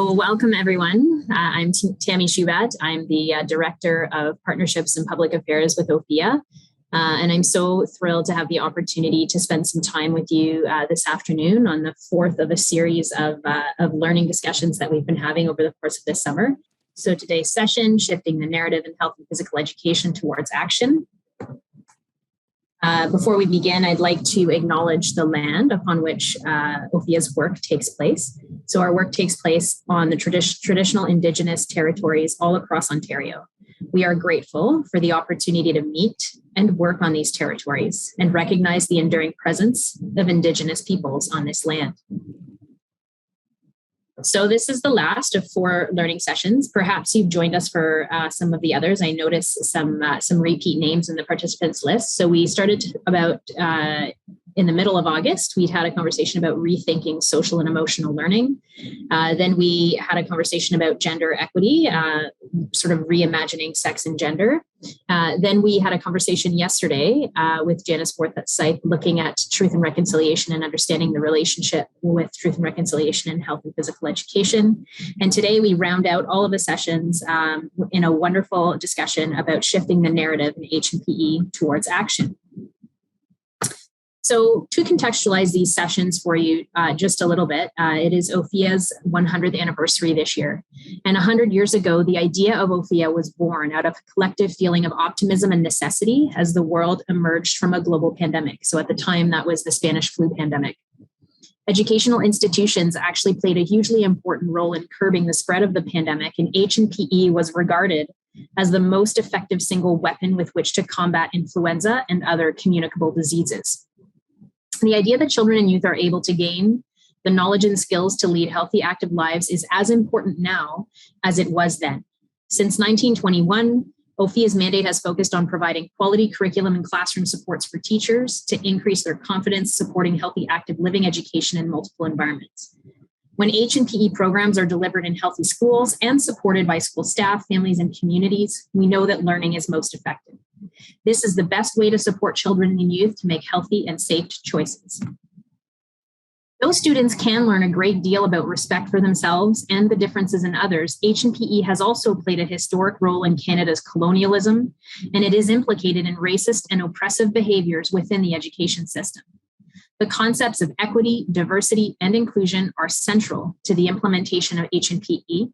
So welcome everyone. I'm Tammy Shubat. I'm the Director of Partnerships and Public Affairs with Ophea. And I'm so thrilled to have the opportunity to spend some time with you this afternoon on the fourth of a series of learning discussions that we've been having over the course of this summer. So today's session, Shifting the Narrative in Health and Physical Education Towards Action. Before we begin, I'd like to acknowledge the land upon which Ophea's work takes place. So our work takes place on the traditional Indigenous territories all across Ontario. We are grateful for the opportunity to meet and work on these territories and recognize the enduring presence of Indigenous peoples on this land. So this is the last of 4 learning sessions. Perhaps you've joined us for some of the others. I noticed some repeat names in the participants list. So we started about in the middle of August. We'd had a conversation about rethinking social and emotional learning. Then we had a conversation about gender equity, sort of reimagining sex and gender. Then we had a conversation yesterday with Janice Forsyth looking at truth and reconciliation and understanding the relationship with truth and reconciliation in health and physical education. And today we round out all of the sessions in a wonderful discussion about shifting the narrative in H&PE towards action. So to contextualize these sessions for you just a little bit, it is Ophea's 100th anniversary this year. And 100 years ago, the idea of Ophea was born out of a collective feeling of optimism and necessity as the world emerged from a global pandemic. So at the time, that was the Spanish flu pandemic. Educational institutions actually played a hugely important role in curbing the spread of the pandemic, and H&PE was regarded as the most effective single weapon with which to combat influenza and other communicable diseases. The idea that children and youth are able to gain the knowledge and skills to lead healthy, active lives is as important now as it was then. Since 1921, Ophea's mandate has focused on providing quality curriculum and classroom supports for teachers to increase their confidence, supporting healthy, active living education in multiple environments. When H&PE programs are delivered in healthy schools and supported by school staff, families, and communities, we know that learning is most effective. This is the best way to support children and youth to make healthy and safe choices. Those students can learn a great deal about respect for themselves and the differences in others. H&PE has also played a historic role in Canada's colonialism, and it is implicated in racist and oppressive behaviors within the education system. The concepts of equity, diversity, and inclusion are central to the implementation of H&PE,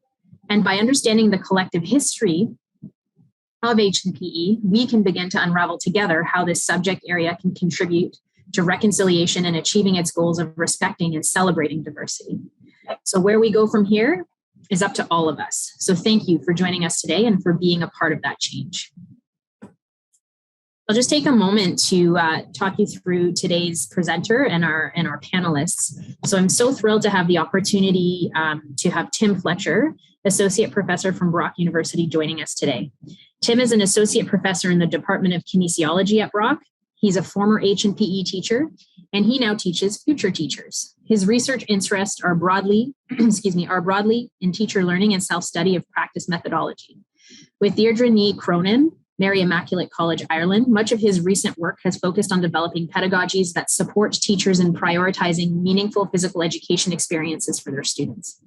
and by understanding the collective history of H&PE, we can begin to unravel together how this subject area can contribute to reconciliation and achieving its goals of respecting and celebrating diversity. So where we go from here is up to all of us. So thank you for joining us today and for being a part of that change. I'll just take a moment to talk you through today's presenter and our panelists. So I'm so thrilled to have the opportunity to have Tim Fletcher, Associate Professor from Brock University, joining us today. Tim is an Associate Professor in the Department of Kinesiology at Brock. He's a former H&PE teacher, and he now teaches future teachers. His research interests are broadly in teacher learning and self-study of practice methodology. With Deirdre Nee Cronin, Mary Immaculate College, Ireland, much of his recent work has focused on developing pedagogies that support teachers in prioritizing meaningful physical education experiences for their students.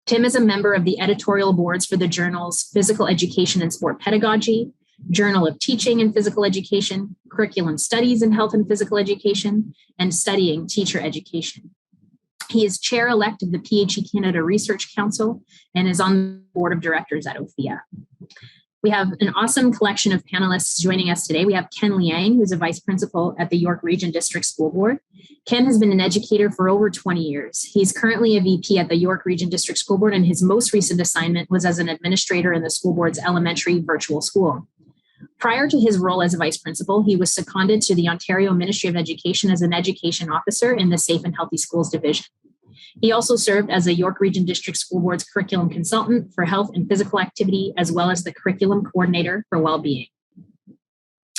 Tim is a member of the editorial boards for the journals Physical Education and Sport Pedagogy, Journal of Teaching and Physical Education, Curriculum Studies in Health and Physical Education, and Studying Teacher Education. He is chair-elect of the PHE Canada Research Council and is on the board of directors at Ophea. We have an awesome collection of panelists joining us today. We have Ken Leang, who's a vice principal at the York Region District School Board. Ken has been an educator for over 20 years. He's currently a VP at the York Region District School Board, and his most recent assignment was as an administrator in the school board's elementary virtual school. Prior to his role as a vice principal, he was seconded to the Ontario Ministry of Education as an education officer in the Safe and Healthy Schools Division. He also served as a York Region District School Board's curriculum consultant for health and physical activity, as well as the curriculum coordinator for well-being.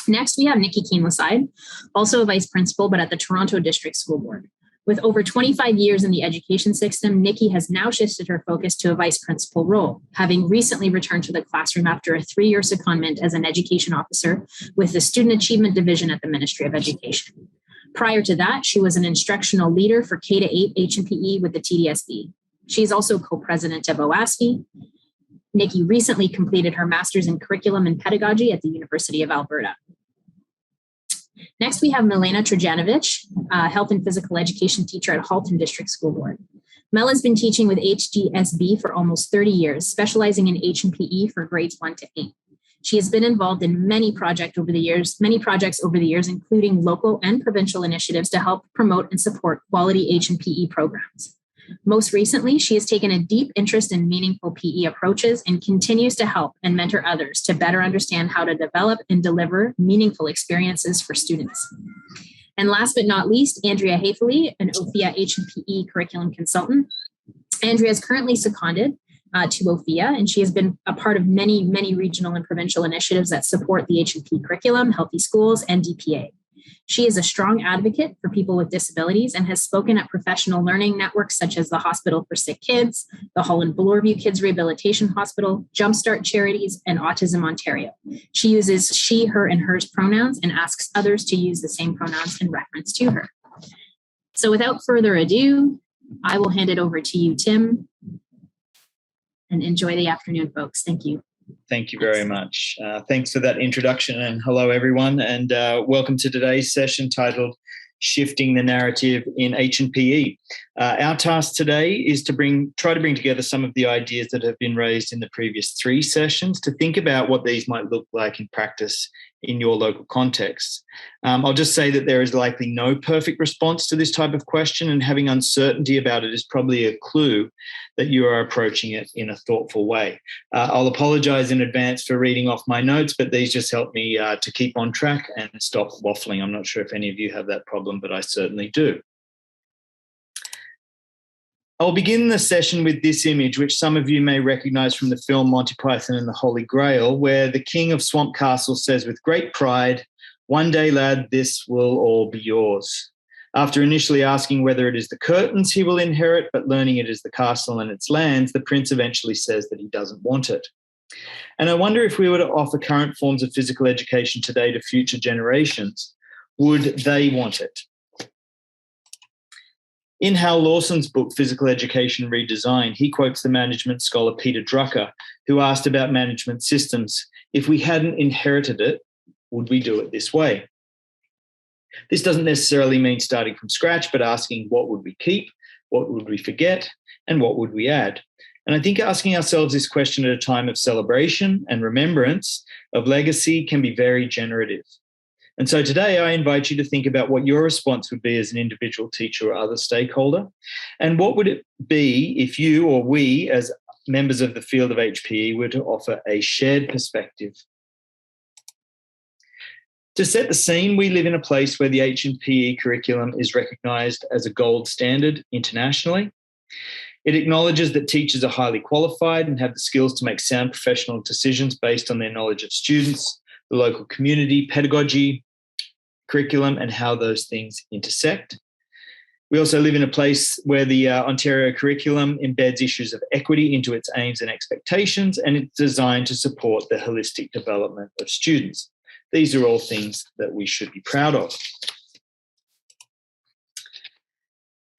Next, we have Nicki Keenliside, also a vice principal, but at the Toronto District School Board. With over 25 years in the education system, Nicki has now shifted her focus to a vice principal role, having recently returned to the classroom after a 3-year secondment as an education officer with the Student Achievement Division at the Ministry of Education. Prior to that, she was an instructional leader for K-8 H&PE with the TDSB. She's also co-president of OASFE. Nicki recently completed her master's in curriculum and pedagogy at the University of Alberta. Next, we have Milena Trejanovich, health and physical education teacher at Halton District School Board. Mel has been teaching with HDSB for almost 30 years, specializing in H&PE for grades 1 to 8. She has been involved in many projects over the years, including local and provincial initiatives to help promote and support quality H&PE programs. Most recently, she has taken a deep interest in meaningful PE approaches and continues to help and mentor others to better understand how to develop and deliver meaningful experiences for students. And last but not least, Andrea Haefele, an Ophea H&PE curriculum consultant. Andrea is currently seconded to Ophea, and she has been a part of many, many regional and provincial initiatives that support the H&P curriculum, healthy schools, and DPA. She is a strong advocate for people with disabilities and has spoken at professional learning networks such as the Hospital for Sick Kids, the Holland Bloorview Kids Rehabilitation Hospital, Jumpstart Charities, and Autism Ontario. She uses she, her, and hers pronouns and asks others to use the same pronouns in reference to her. So without further ado, I will hand it over to you, Tim, and enjoy the afternoon, folks. Thank you. Thank you very much. Thanks for that introduction, and hello, everyone, and welcome to today's session titled Shifting the Narrative in H&PE. Our task today is to try to bring together some of the ideas that have been raised in the previous 3 sessions to think about what these might look like in practice in your local context. I'll just say that there is likely no perfect response to this type of question, and having uncertainty about it is probably a clue that you are approaching it in a thoughtful way. I'll apologise in advance for reading off my notes, but these just help me to keep on track and stop waffling. I'm not sure if any of you have that problem, but I certainly do. I'll begin the session with this image, which some of you may recognise from the film Monty Python and the Holy Grail, where the king of Swamp Castle says with great pride, "One day, lad, this will all be yours." After initially asking whether it is the curtains he will inherit, but learning it is the castle and its lands, the prince eventually says that he doesn't want it. And I wonder if we were to offer current forms of physical education today to future generations, would they want it? In Hal Lawson's book, Physical Education Redesigned, he quotes the management scholar Peter Drucker, who asked about management systems. If we hadn't inherited it, would we do it this way? This doesn't necessarily mean starting from scratch, but asking what would we keep, what would we forget, and what would we add? And I think asking ourselves this question at a time of celebration and remembrance of legacy can be very generative. And so today I invite you to think about what your response would be as an individual teacher or other stakeholder, and what would it be if you or we as members of the field of HPE were to offer a shared perspective. To set the scene, we live in a place where the H&PE curriculum is recognised as a gold standard internationally. It acknowledges that teachers are highly qualified and have the skills to make sound professional decisions based on their knowledge of students, the local community, pedagogy, curriculum, and how those things intersect. We also live in a place where the Ontario curriculum embeds issues of equity into its aims and expectations, and it's designed to support the holistic development of students. These are all things that we should be proud of.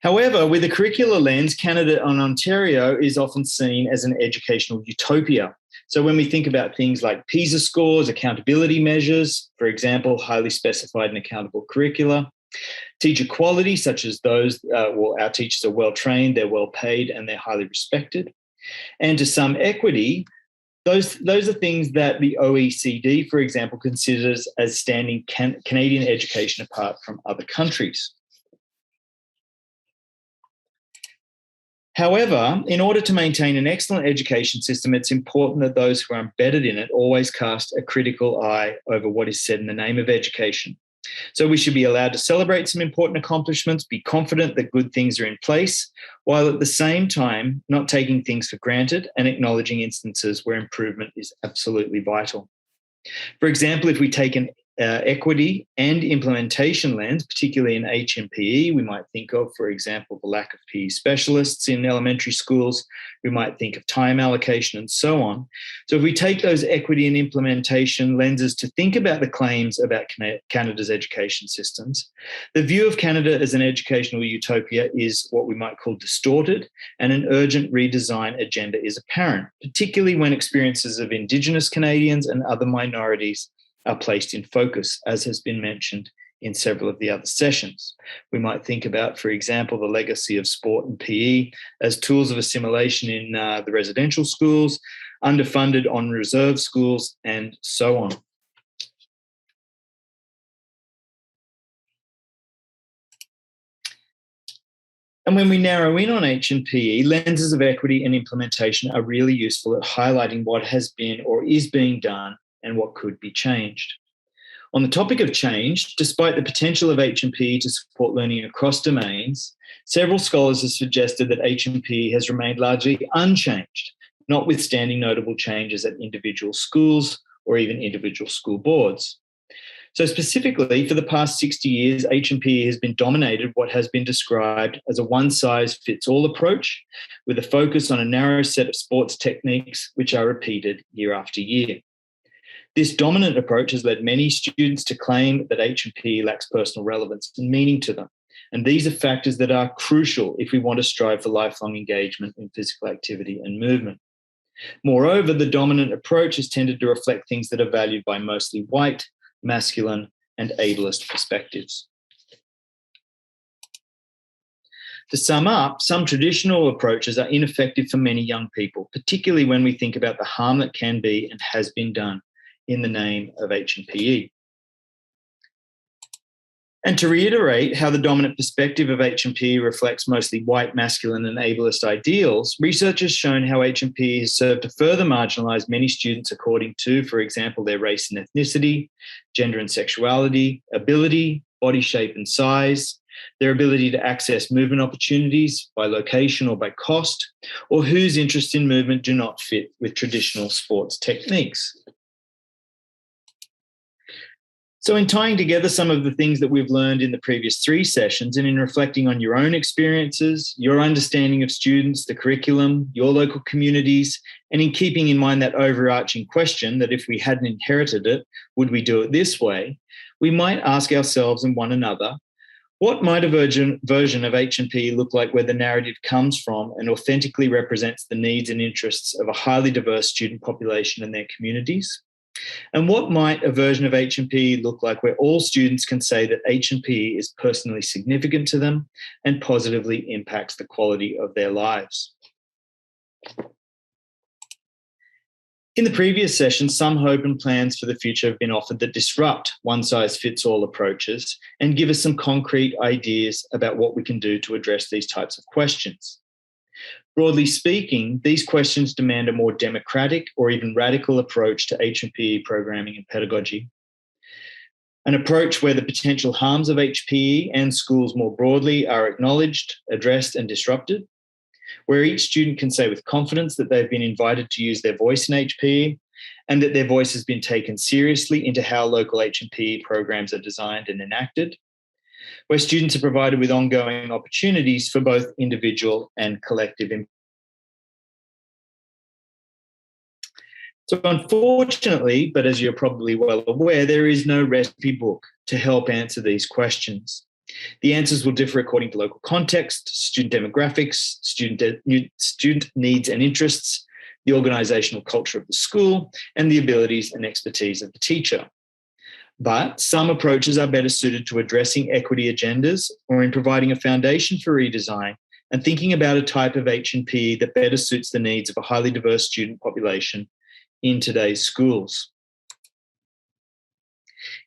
However, with a curricular lens, Canada and Ontario is often seen as an educational utopia. So when we think about things like PISA scores, accountability measures, for example, highly specified and accountable curricula, teacher quality, such as those, our teachers are well-trained, they're well-paid, and they're highly respected, and to some equity, those are things that the OECD, for example, considers as standing Canadian education apart from other countries. However, in order to maintain an excellent education system, it's important that those who are embedded in it always cast a critical eye over what is said in the name of education. So we should be allowed to celebrate some important accomplishments, be confident that good things are in place, while at the same time not taking things for granted and acknowledging instances where improvement is absolutely vital. For example, if we take an equity and implementation lens, particularly in HMPE. We might think of, for example, the lack of PE specialists in elementary schools. We might think of time allocation and so on. So if we take those equity and implementation lenses to think about the claims about Canada's education systems, the view of Canada as an educational utopia is what we might call distorted, and an urgent redesign agenda is apparent, particularly when experiences of Indigenous Canadians and other minorities are placed in focus, as has been mentioned in several of the other sessions. We might think about, for example, the legacy of sport and PE as tools of assimilation in the residential schools, underfunded on reserve schools, and so on. And when we narrow in on H&PE, lenses of equity and implementation are really useful at highlighting what has been or is being done and what could be changed. On the topic of change, despite the potential of H&PE to support learning across domains, several scholars have suggested that H&PE has remained largely unchanged, notwithstanding notable changes at individual schools or even individual school boards. So specifically, for the past 60 years, H&PE has been dominated what has been described as a one-size-fits-all approach, with a focus on a narrow set of sports techniques which are repeated year after year. This dominant approach has led many students to claim that H&PE lacks personal relevance and meaning to them. And these are factors that are crucial if we want to strive for lifelong engagement in physical activity and movement. Moreover, the dominant approach has tended to reflect things that are valued by mostly white, masculine, and ableist perspectives. To sum up, some traditional approaches are ineffective for many young people, particularly when we think about the harm that can be and has been done in the name of H&PE. And to reiterate how the dominant perspective of H&PE reflects mostly white, masculine, and ableist ideals, research has shown how H&PE has served to further marginalise many students according to, for example, their race and ethnicity, gender and sexuality, ability, body shape and size, their ability to access movement opportunities by location or by cost, or whose interests in movement do not fit with traditional sports techniques. So in tying together some of the things that we've learned in the previous 3 sessions and in reflecting on your own experiences, your understanding of students, the curriculum, your local communities, and in keeping in mind that overarching question that if we hadn't inherited it, would we do it this way? We might ask ourselves and one another, what might a version of H&PE look like where the narrative comes from and authentically represents the needs and interests of a highly diverse student population and their communities? And what might a version of H&PE look like where all students can say that H&PE is personally significant to them and positively impacts the quality of their lives? In the previous session, some hope and plans for the future have been offered that disrupt one-size-fits-all approaches and give us some concrete ideas about what we can do to address these types of questions. Broadly speaking, these questions demand a more democratic or even radical approach to H&PE programming and pedagogy. An approach where the potential harms of HPE and schools more broadly are acknowledged, addressed, and disrupted. Where each student can say with confidence that they've been invited to use their voice in HPE and that their voice has been taken seriously into how local H&PE programs are designed and enacted. Where students are provided with ongoing opportunities for both individual and collective impact. So unfortunately, but as you're probably well aware, there is no recipe book to help answer these questions. The answers will differ according to local context, student demographics, student needs and interests, the organisational culture of the school, and the abilities and expertise of the teacher. But some approaches are better suited to addressing equity agendas or in providing a foundation for redesign and thinking about a type of H&PE that better suits the needs of a highly diverse student population in today's schools.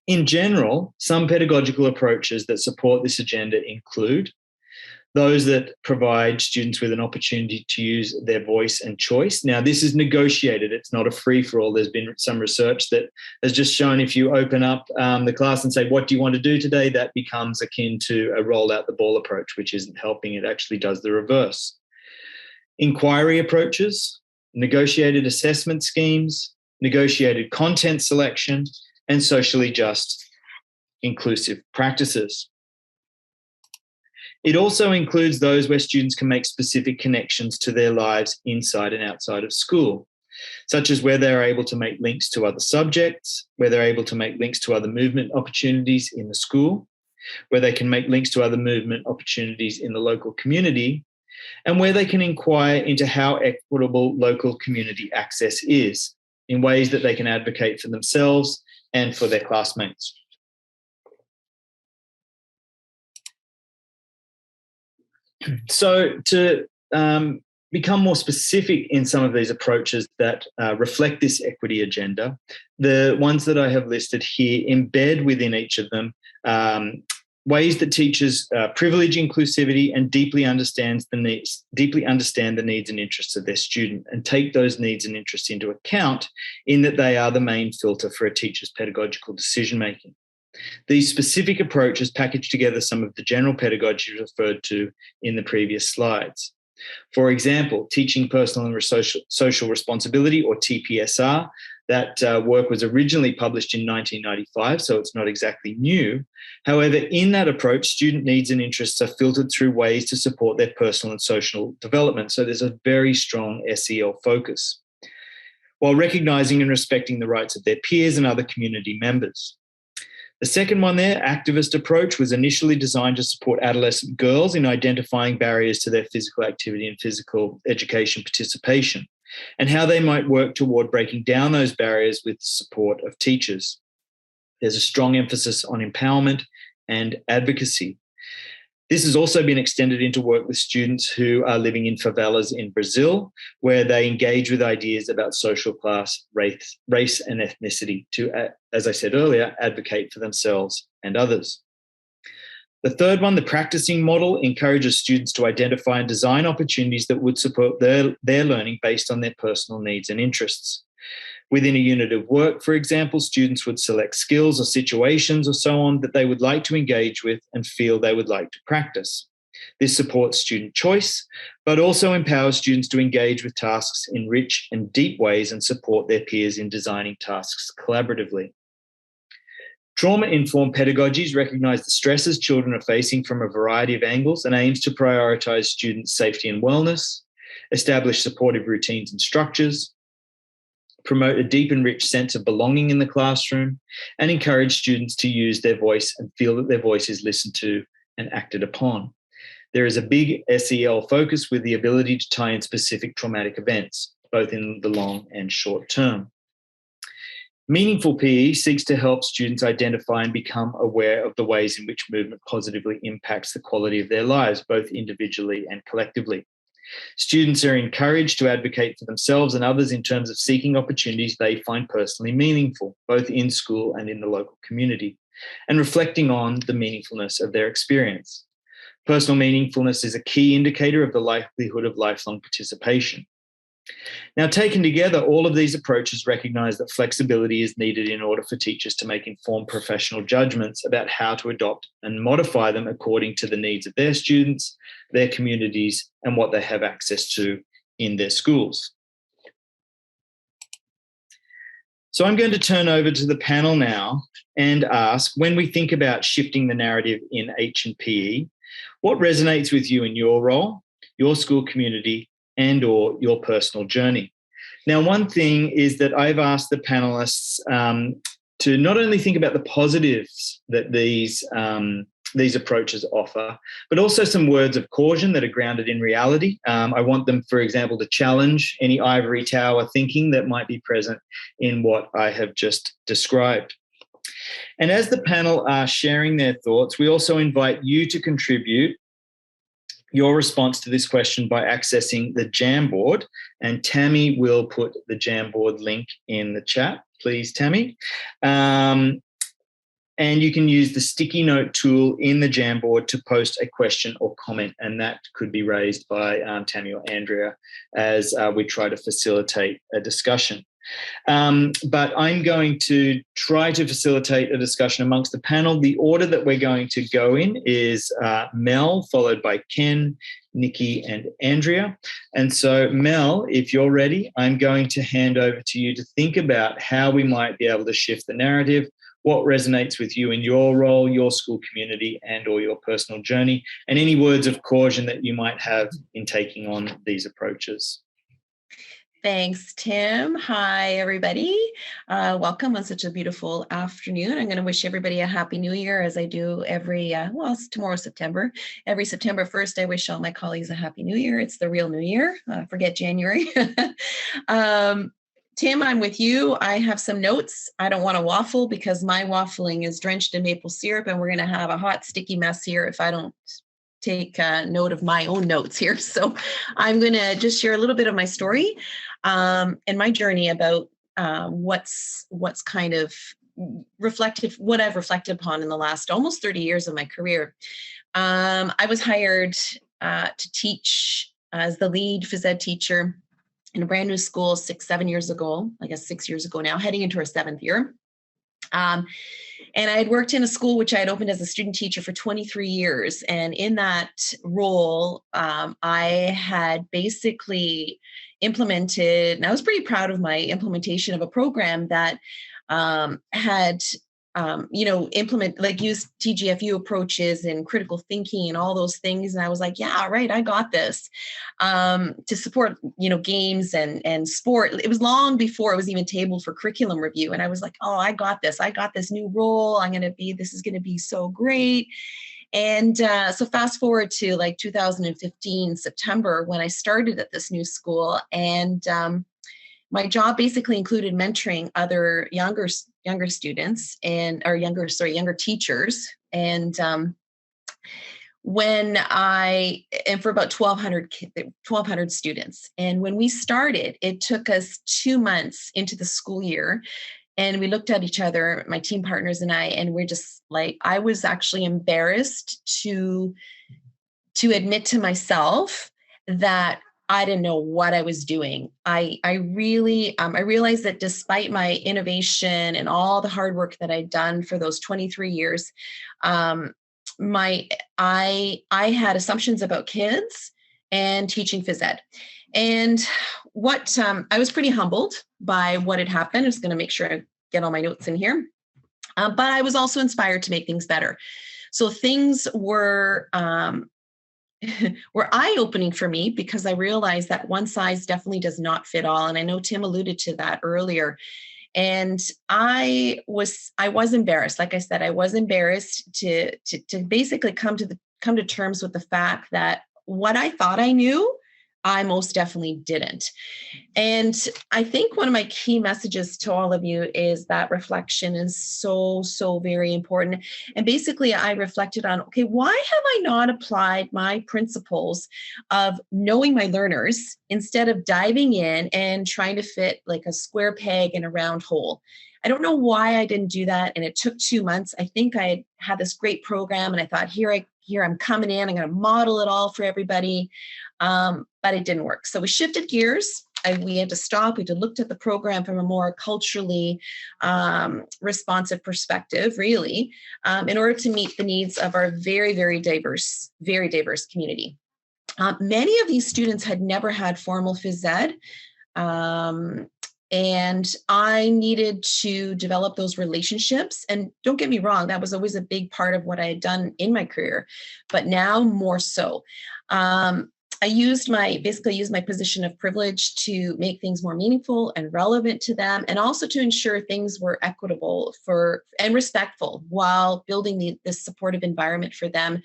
In general, some pedagogical approaches that support this agenda include those that provide students with an opportunity to use their voice and choice. Now, this is negotiated. It's not a free-for-all. There's been some research that has just shown if you open up the class and say, what do you want to do today? That becomes akin to a roll out the ball approach, which isn't helping. It actually does the reverse. Inquiry approaches, negotiated assessment schemes, negotiated content selection, and socially just inclusive practices. It also includes those where students can make specific connections to their lives inside and outside of school, such as where they're able to make links to other subjects, where they're able to make links to other movement opportunities in the school, where they can make links to other movement opportunities in the local community, and where they can inquire into how equitable local community access is in ways that they can advocate for themselves and for their classmates. So to become more specific in some of these approaches that reflect this equity agenda, the ones that I have listed here embed within each of them ways that teachers privilege inclusivity and deeply understand the needs and interests of their student, and take those needs and interests into account in that they are the main filter for a teacher's pedagogical decision-making. These specific approaches package together some of the general pedagogy referred to in the previous slides. For example, teaching personal and social responsibility, or TPSR. That work was originally published in 1995, so it's not exactly new. However, in that approach, student needs and interests are filtered through ways to support their personal and social development. So there's a very strong SEL focus, while recognising and respecting the rights of their peers and other community members. The second one there, activist approach, was initially designed to support adolescent girls in identifying barriers to their physical activity and physical education participation, and how they might work toward breaking down those barriers with the support of teachers. There's a strong emphasis on empowerment and advocacy. This has also been extended into work with students who are living in favelas in Brazil, where they engage with ideas about social class, race and ethnicity to, as I said earlier, advocate for themselves and others. The third one, the practicing model, encourages students to identify and design opportunities that would support their learning based on their personal needs and interests. Within a unit of work, for example, students would select skills or situations or so on that they would like to engage with and feel they would like to practice. This supports student choice, but also empowers students to engage with tasks in rich and deep ways and support their peers in designing tasks collaboratively. Trauma-informed pedagogies recognise the stresses children are facing from a variety of angles and aims to prioritise students' safety and wellness, establish supportive routines and structures, promote a deep and rich sense of belonging in the classroom, and encourage students to use their voice and feel that their voice is listened to and acted upon. There is a big SEL focus with the ability to tie in specific traumatic events, both in the long and short term. Meaningful PE seeks to help students identify and become aware of the ways in which movement positively impacts the quality of their lives, both individually and collectively. Students are encouraged to advocate for themselves and others in terms of seeking opportunities they find personally meaningful, both in school and in the local community, and reflecting on the meaningfulness of their experience. Personal meaningfulness is a key indicator of the likelihood of lifelong participation. Now, taken together, all of these approaches recognise that flexibility is needed in order for teachers to make informed professional judgments about how to adopt and modify them according to the needs of their students, their communities, and what they have access to in their schools. So I'm going to turn over to the panel now and ask, when we think about shifting the narrative in H and PE, what resonates with you in your role, your school community, and or your personal journey? Now, one thing is that I've asked the panelists to not only think about the positives that these approaches offer, but also some words of caution that are grounded in reality. I want them, for example, to challenge any ivory tower thinking that might be present in what I have just described. And as the panel are sharing their thoughts, we also invite you to contribute your response to this question by accessing the Jamboard, and Tammy will put the Jamboard link in the chat. Please, Tammy. And you can use the sticky note tool in the Jamboard to post a question or comment, and that could be raised by Tammy or Andrea as we try to facilitate a discussion. But I'm going to try to facilitate a discussion amongst the panel. The order that we're going to go in is Mel, followed by Ken, Nicki, and Andrea. And so, Mel, if you're ready, I'm going to hand over to you to think about how we might be able to shift the narrative, what resonates with you in your role, your school community, and or your personal journey, and any words of caution that you might have in taking on these approaches. Thanks, Tim. Hi, everybody. Welcome on such a beautiful afternoon. I'm going to wish everybody a happy new year, as I do every, it's tomorrow, September. Every September 1st, I wish all my colleagues a happy new year. It's the real new year. Forget January. Tim, I'm with you. I have some notes. I don't want to waffle because my waffling is drenched in maple syrup, and we're going to have a hot, sticky mess here if I don't take note of my own notes here. So I'm going to just share a little bit of my story and my journey about what's kind of what I've reflected upon in the last almost 30 years of my career. I was hired to teach as the lead phys ed teacher in a brand new school 6 years ago, I guess 6 years ago now, heading into our 7th year. And I had worked in a school which I had opened as a student teacher for 23 years. And in that role, I had basically implemented, and I was pretty proud of my implementation of a program that had use TGFU approaches and critical thinking and all those things. And I was like, yeah, right, I got this, to support, games and sport. It was long before it was even tabled for curriculum review. And I was like, oh, I got this new role. This is going to be so great. And so fast forward to like 2015, September, when I started at this new school, and my job basically included mentoring other younger students younger teachers. And for about 1,200 students. And when we started, it took us 2 months into the school year. And we looked at each other, my team partners and I, and we're just like, I was actually embarrassed to admit to myself that I didn't know what I was doing. I realized that despite my innovation and all the hard work that I'd done for those 23 years, I had assumptions about kids and teaching phys ed. And I was pretty humbled by what had happened. I was going to make sure I get all my notes in here. But I was also inspired to make things better. So things were eye-opening for me, because I realized that one size definitely does not fit all. And I know Tim alluded to that earlier. And I was embarrassed. Like I said, I was embarrassed to basically come to terms with the fact that what I thought I knew, I most definitely didn't. And I think one of my key messages to all of you is that reflection is so, so very important. And basically I reflected on, okay, why have I not applied my principles of knowing my learners instead of diving in and trying to fit like a square peg in a round hole? I don't know why I didn't do that. And it took 2 months. I think I had this great program and I thought, here I'm coming in, I'm going to model it all for everybody. But it didn't work. So we shifted gears. We had to stop. We had to look at the program from a more culturally responsive perspective, really, in order to meet the needs of our very, very diverse community. Many of these students had never had formal phys ed. And I needed to develop those relationships. And don't get me wrong, that was always a big part of what I had done in my career, but now more so. I used my position of privilege to make things more meaningful and relevant to them, and also to ensure things were equitable and respectful while building this supportive environment for them.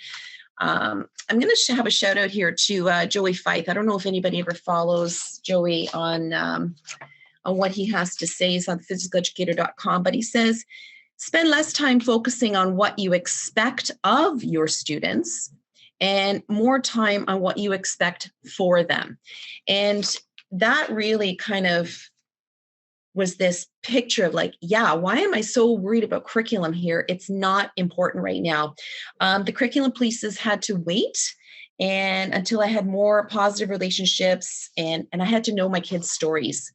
I'm going to have a shout out here to Joey Fife. I don't know if anybody ever follows Joey on what he has to say. He's on physicaleducator.com, but he says, spend less time focusing on what you expect of your students and more time on what you expect for them. And that really kind of was this picture of like, yeah, why am I so worried about curriculum here? It's not important right now. The curriculum pieces had to wait and until I had more positive relationships and I had to know my kids' stories.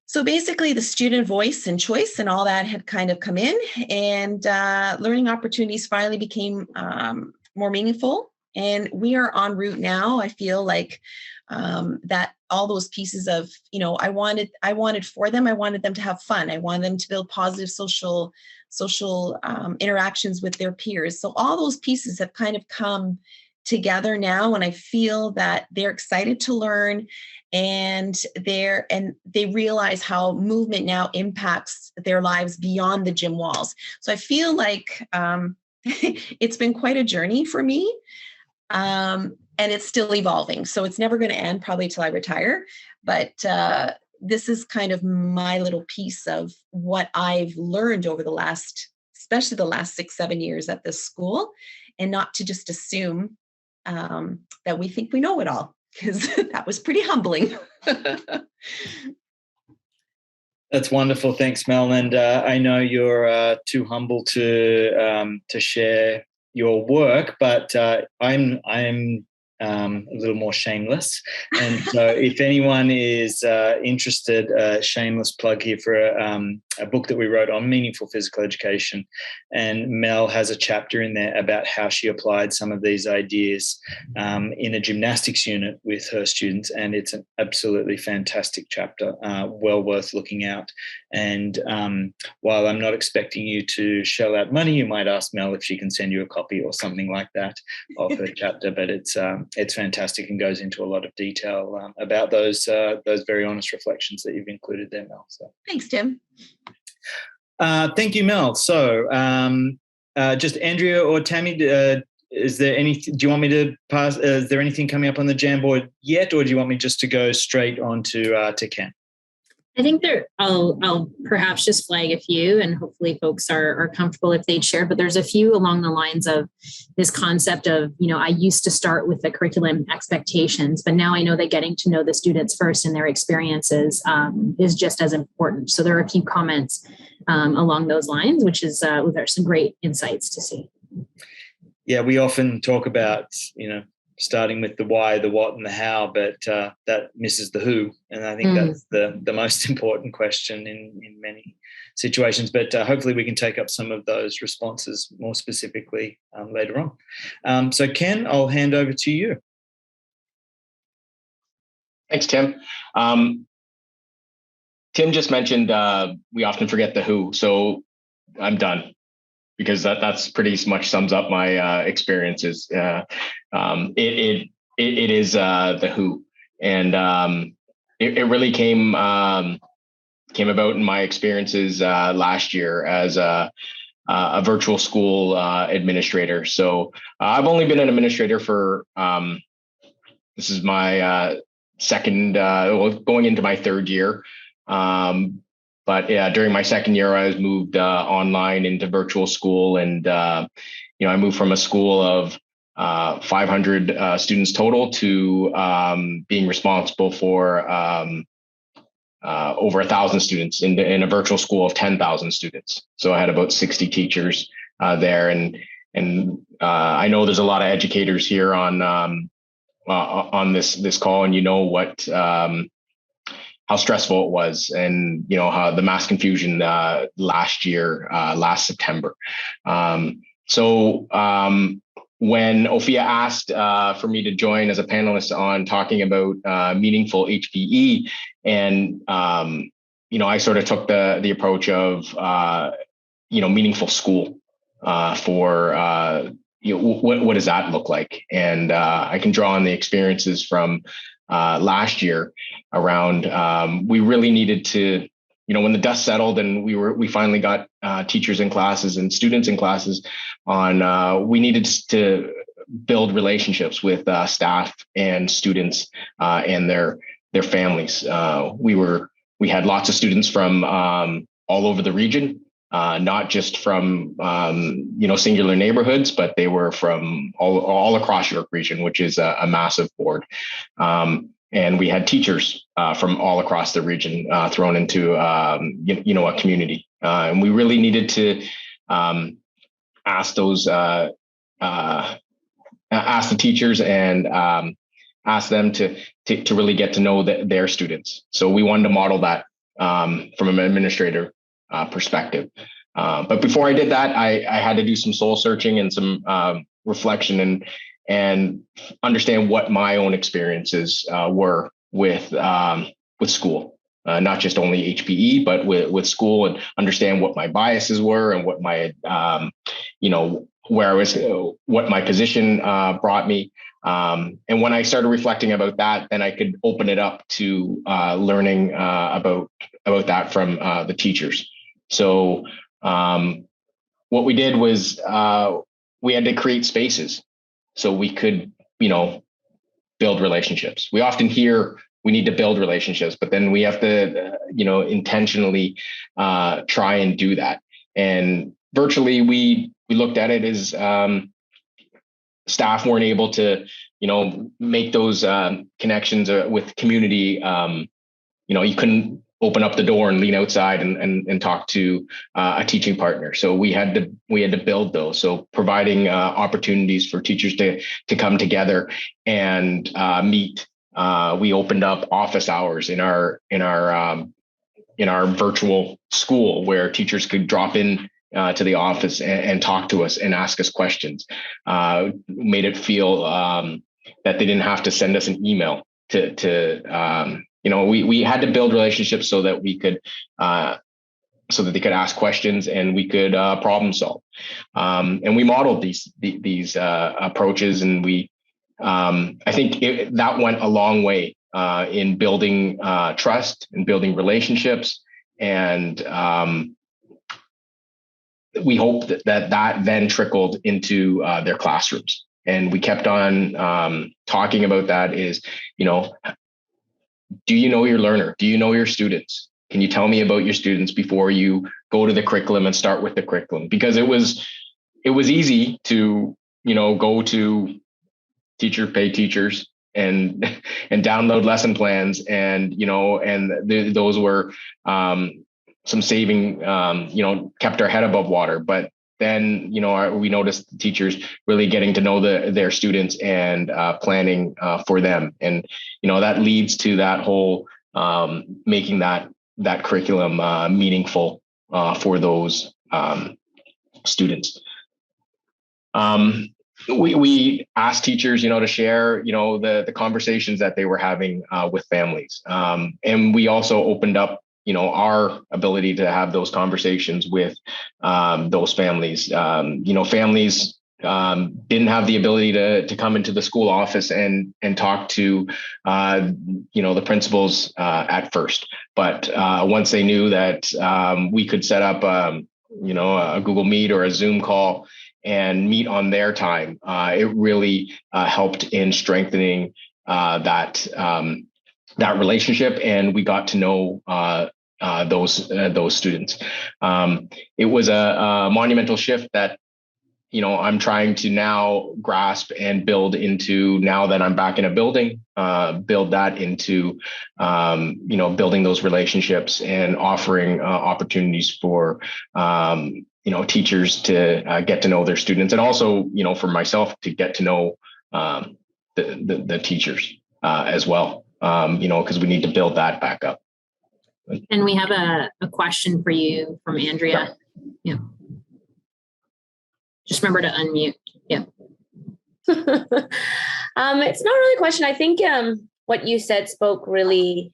So basically the student voice and choice and all that had kind of come in, and learning opportunities finally became more meaningful And we are en route now. I feel like that all those pieces of, I wanted for them, I wanted them to have fun. I wanted them to build positive social interactions with their peers. So all those pieces have kind of come together now, and I feel that they're excited to learn, and they realize how movement now impacts their lives beyond the gym walls. So I feel like it's been quite a journey for me, and it's still evolving. So it's never going to end, probably till I retire. But this is kind of my little piece of what I've learned over especially the last 6-7 years at this school, and not to just assume that we think we know it all, because that was pretty humbling. That's wonderful. Thanks, Mel. And I know you're too humble to share your work, but I'm a little more shameless. And so if anyone is interested, shameless plug here for a book that we wrote on meaningful physical education. And Mel has a chapter in there about how she applied some of these ideas in a gymnastics unit with her students. And it's an absolutely fantastic chapter, well worth looking out. And while I'm not expecting you to shell out money, you might ask Mel if she can send you a copy or something like that of her chapter. But it's fantastic and goes into a lot of detail about those very honest reflections that you've included there, Mel. So thanks, Tim. Thank you, Mel. So just Andrea or Tammy, is there anything? Do you want me to pass? Is there anything coming up on the Jamboard yet, or do you want me just to go straight on to Ken? I think I'll perhaps just flag a few, and hopefully folks are comfortable if they'd share, but there's a few along the lines of this concept of, I used to start with the curriculum expectations, but now I know that getting to know the students first and their experiences is just as important. So there are a few comments along those lines, which is, there's some great insights to see. Yeah, we often talk about, starting with the why, the what, and the how, but that misses the who. And I think that's the most important question in many situations. But hopefully we can take up some of those responses more specifically later on. So Ken, I'll hand over to you. Thanks, Tim. Tim just mentioned we often forget the who, so I'm done, because that's pretty much sums up my experiences. It is the who, and it really came about in my experiences last year as a virtual school administrator. So I've only been an administrator for this is my second, going into my third year. But yeah, during my second year, I was moved online into virtual school, and I moved from a school of 500 students total to being responsible for over 1,000 students in a virtual school of 10,000 students. So I had about 60 teachers there, and I know there's a lot of educators here on this call, and what. How stressful it was, and how the mass confusion last September. So when Ophea asked for me to join as a panelist on talking about meaningful HPE, and I sort of took the approach of meaningful school for what does that look like, and I can draw on the experiences from last year around we really needed to, when the dust settled and we finally got teachers in classes and students in classes on, we needed to build relationships with staff and students and their families. We had lots of students from all over the region, not just from singular neighborhoods, but they were from all across York Region, which is a massive board. And we had teachers from all across the region thrown into a community, and we really needed to ask the teachers and ask them to really get to know their students. So we wanted to model that from an administrator perspective. But before I did that, I had to do some soul searching and some reflection, and understand what my own experiences were with school, not just only HPE, but with school, and understand what my biases were and what my, where I was, what my position brought me. And when I started reflecting about that, then I could open it up to learning about that from the teachers. So what we did was we had to create spaces so we could, build relationships. We often hear we need to build relationships, but then we have to, intentionally try and do that. And virtually, we looked at it as staff weren't able to, make those connections with community. You couldn't open up the door and lean outside and talk to a teaching partner. So we had to build those. So providing opportunities for teachers to come together and meet. We opened up office hours in our virtual school where teachers could drop in to the office and talk to us and ask us questions. Made it feel that they didn't have to send us an email to we had to build relationships so that we could, so that they could ask questions and we could problem solve. And we modeled these approaches, and I think that went a long way in building trust and building relationships. And we hope that then trickled into their classrooms. And we kept on talking about that is, do you know your learner? Do you know your students? Can you tell me about your students before you go to the curriculum and start with the curriculum? Because it was easy to, go to teacher pay teachers and download lesson plans and, those were some saving, kept our head above water. But then, we noticed the teachers really getting to know their students and planning for them. And, that leads to that whole making that curriculum meaningful for those students. We asked teachers, to share, the conversations that they were having with families. And we also opened up, our ability to have those conversations with those families. Families didn't have the ability to come into the school office and talk to, the principals at first. But once they knew that we could set up, a Google Meet or a Zoom call and meet on their time, it really helped in strengthening that relationship, and we got to know those students. It was a monumental shift that I'm trying to now grasp and build into, now that I'm back in a building, build that into building those relationships and offering opportunities for teachers to get to know their students, and also for myself to get to know the teachers as well, because we need to build that back up. And we have a question for you from Andrea. Yeah. Just remember to unmute. Yeah. It's not really a question. I think what you said spoke really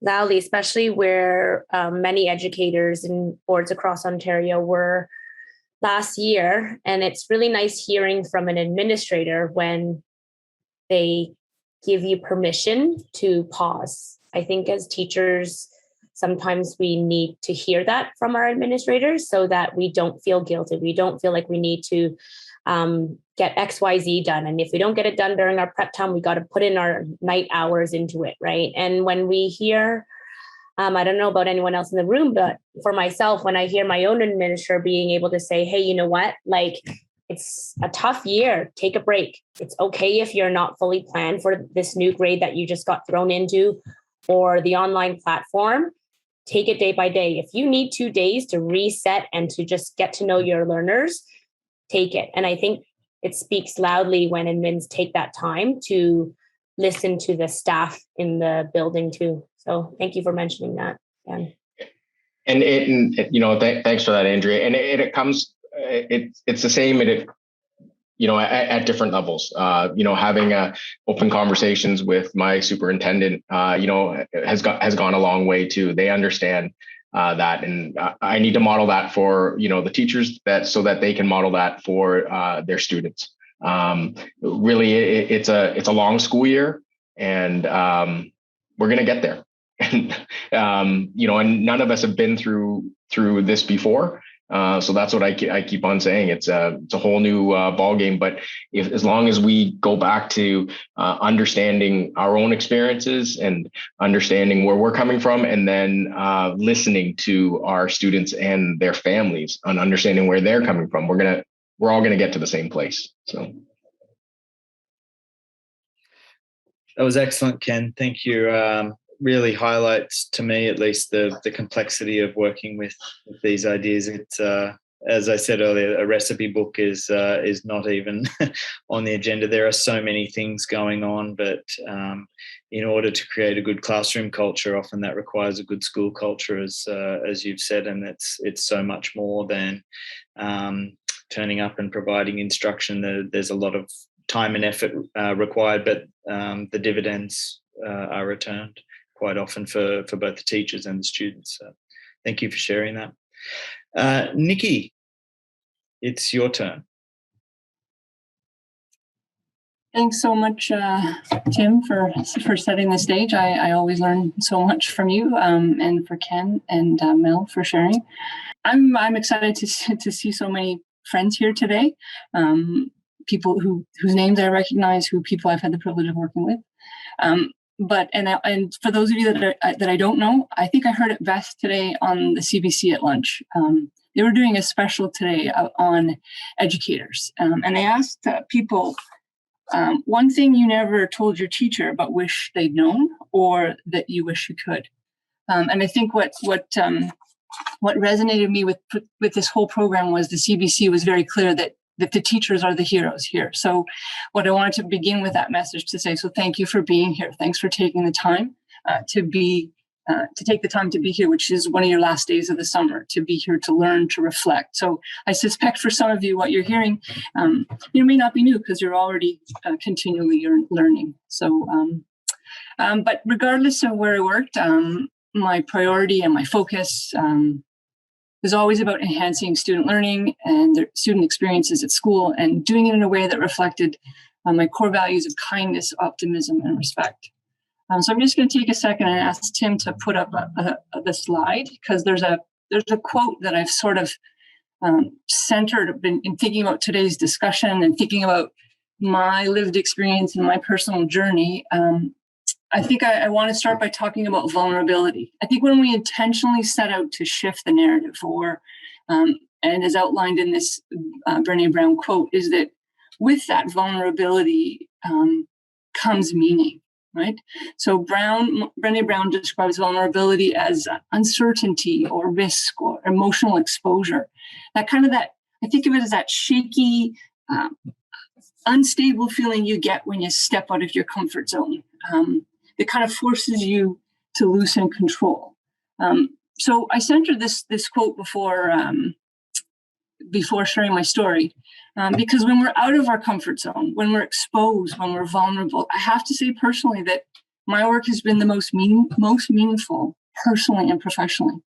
loudly, especially where many educators and boards across Ontario were last year. And it's really nice hearing from an administrator when they give you permission to pause. I think as teachers, sometimes we need to hear that from our administrators so that we don't feel guilty. We don't feel like we need to get XYZ done. And if we don't get it done during our prep time, we got to put in our night hours into it, right? And when we hear, I don't know about anyone else in the room, but for myself, when I hear my own administrator being able to say, hey, you know what, like, it's a tough year, take a break. It's okay if you're not fully planned for this new grade that you just got thrown into or the online platform. Take it day by day. If you need 2 days to reset and to just get to know your learners, take it. And I think it speaks loudly when admins take that time to listen to the staff in the building too. So thank you for mentioning that. Yeah. And thanks for that, Andrea. And it's the same. at different levels. Having open conversations with my superintendent, has gone a long way too. They understand that, and I need to model that for the teachers, so that they can model that for their students. Really, it's a long school year, and we're gonna get there. And and none of us have been through this before. So that's what I keep on saying. It's a whole new ball game. But as long as we go back to understanding our own experiences and understanding where we're coming from, and then listening to our students and their families and understanding where they're coming from, we're all gonna get to the same place. So that was excellent, Ken. Thank you. Really highlights, to me at least, the complexity of working with these ideas. It's as I said earlier, a recipe book is not even on the agenda. There are so many things going on, but in order to create a good classroom culture, often that requires a good school culture, as you've said, and it's so much more than turning up and providing instruction. There's a lot of time and effort required, but the dividends are returned quite often for both the teachers and the students. So thank you for sharing that. Nicki, it's your turn. Thanks so much, Tim, for setting the stage. I always learn so much from you, and for Ken and Mel for sharing. I'm excited to see so many friends here today, people whose names I recognize, who people I've had the privilege of working with. And for those of you that I don't know, I think I heard it best today on the CBC at lunch. They were doing a special today on educators, and they asked people one thing you never told your teacher but wish they'd known, or that you wish you could. And I think what resonated me with this whole program was the CBC was very clear that the teachers are the heroes here. So what I wanted to begin with that message to say, so thank you for being here. Thanks for taking the time to take the time to be here, which is one of your last days of the summer, to be here to learn, to reflect. So I suspect for some of you, what you're hearing, may not be new because you're already continually learning. So, but regardless of where I worked, my priority and my focus was always about enhancing student learning and their student experiences at school, and doing it in a way that reflected my core values of kindness, optimism, and respect. So I'm just going to take a second and ask Tim to put up the slide, because there's a quote that I've sort of centered in thinking about today's discussion and thinking about my lived experience and my personal journey. I think I want to start by talking about vulnerability. I think when we intentionally set out to shift the narrative, and as outlined in this Brené Brown quote, is that with that vulnerability comes meaning, right? So Brené Brown describes vulnerability as uncertainty or risk or emotional exposure. I think of it as that shaky, unstable feeling you get when you step out of your comfort zone. It kind of forces you to loosen control. So I centered this quote before sharing my story, because when we're out of our comfort zone, when we're exposed, when we're vulnerable, I have to say personally that my work has been the most meaningful personally and professionally.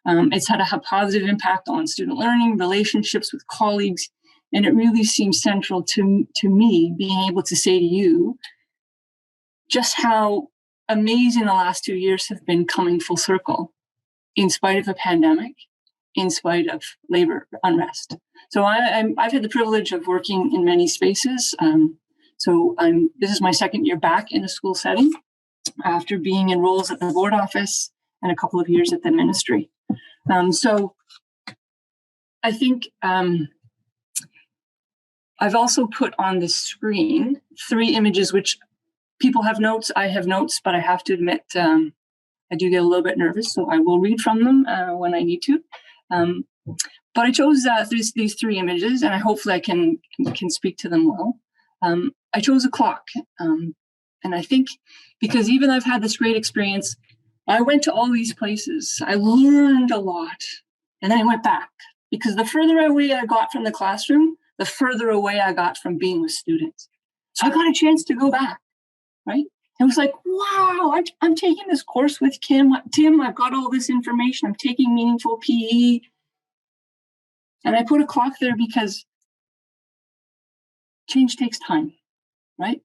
It's had a positive impact on student learning, relationships with colleagues, and it really seems central to me being able to say to you just how amazing the last 2 years have been coming full circle, in spite of a pandemic, in spite of labor unrest. So I've had the privilege of working in many spaces. This is my second year back in a school setting, after being in roles at the board office and a couple of years at the ministry. So I think I've also put on the screen 3 images, which people have notes, I have notes, but I have to admit, I do get a little bit nervous, so I will read from them when I need to. But I chose these 3 images, and hopefully I can speak to them well. I chose a clock, and I think because even I've had this great experience, I went to all these places, I learned a lot, and then I went back, because the further away I got from the classroom, the further away I got from being with students. So I got a chance to go back, right? It was like, wow, I'm taking this course with Tim. I've got all this information. I'm taking meaningful PE. And I put a clock there because change takes time, right?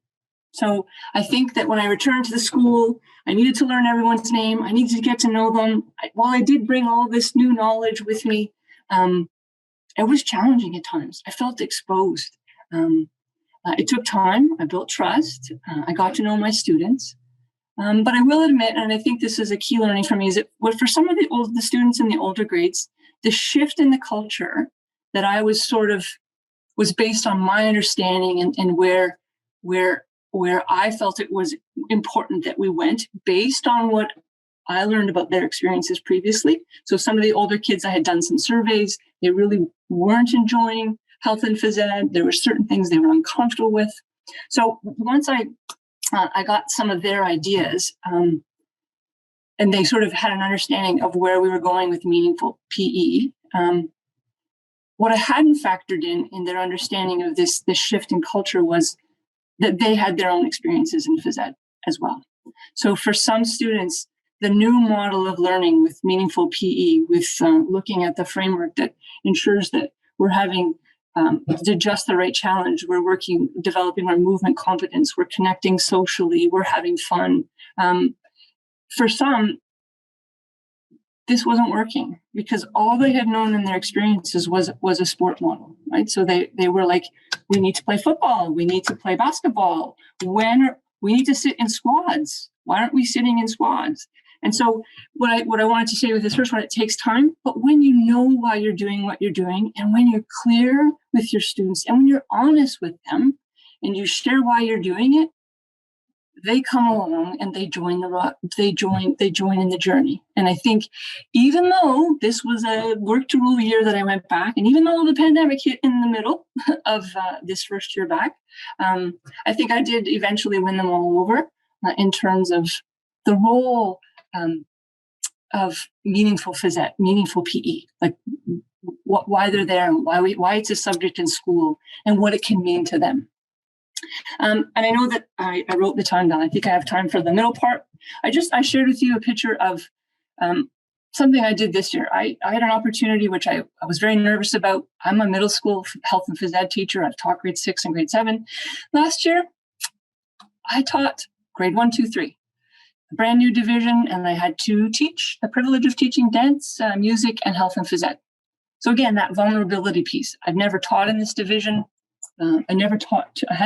So I think that when I returned to the school, I needed to learn everyone's name. I needed to get to know them. While I did bring all this new knowledge with me, it was challenging at times. I felt exposed. It took time. I built trust. I got to know my students. But I will admit, and I think this is a key learning for me, is that for some of the students in the older grades, the shift in the culture that I was was based on my understanding and where I felt it was important that we went based on what I learned about their experiences previously. So some of the older kids, I had done some surveys. They really weren't enjoying health and phys ed. There were certain things they were uncomfortable with. So once I got some of their ideas, and they sort of had an understanding of where we were going with meaningful PE. What I hadn't factored in their understanding of this shift in culture was that they had their own experiences in phys ed as well. So for some students, the new model of learning with meaningful PE, with looking at the framework that ensures that we're having just the right challenge, we're developing our movement competence, we're connecting socially, we're having fun. For some, this wasn't working because all they had known in their experiences was a sport model, right? So they were like, we need to play football, we need to play basketball, we need to sit in squads. Why aren't we sitting in squads? And so what I wanted to say with this first one, it takes time, but when you know why you're doing what you're doing, and when you're clear with your students, and when you're honest with them, and you share why you're doing it, they come along and they join in the journey. And I think even though this was a work to rule year that I went back, and even though the pandemic hit in the middle of this first year back, I think I did eventually win them all over in terms of the role of meaningful phys ed, meaningful PE, like why they're there, and why it's a subject in school, and what it can mean to them. And I know that I wrote the time down. I think I have time for the middle part. I shared with you a picture of something I did this year. I had an opportunity, which I was very nervous about. I'm a middle school health and phys ed teacher. I've taught grade 6 and grade 7. Last year, I taught grade 1, 2, 3, a brand new division, and I had to teach the privilege of teaching dance, music, and health and phys ed. So again, that vulnerability piece. I've never taught in this division. I had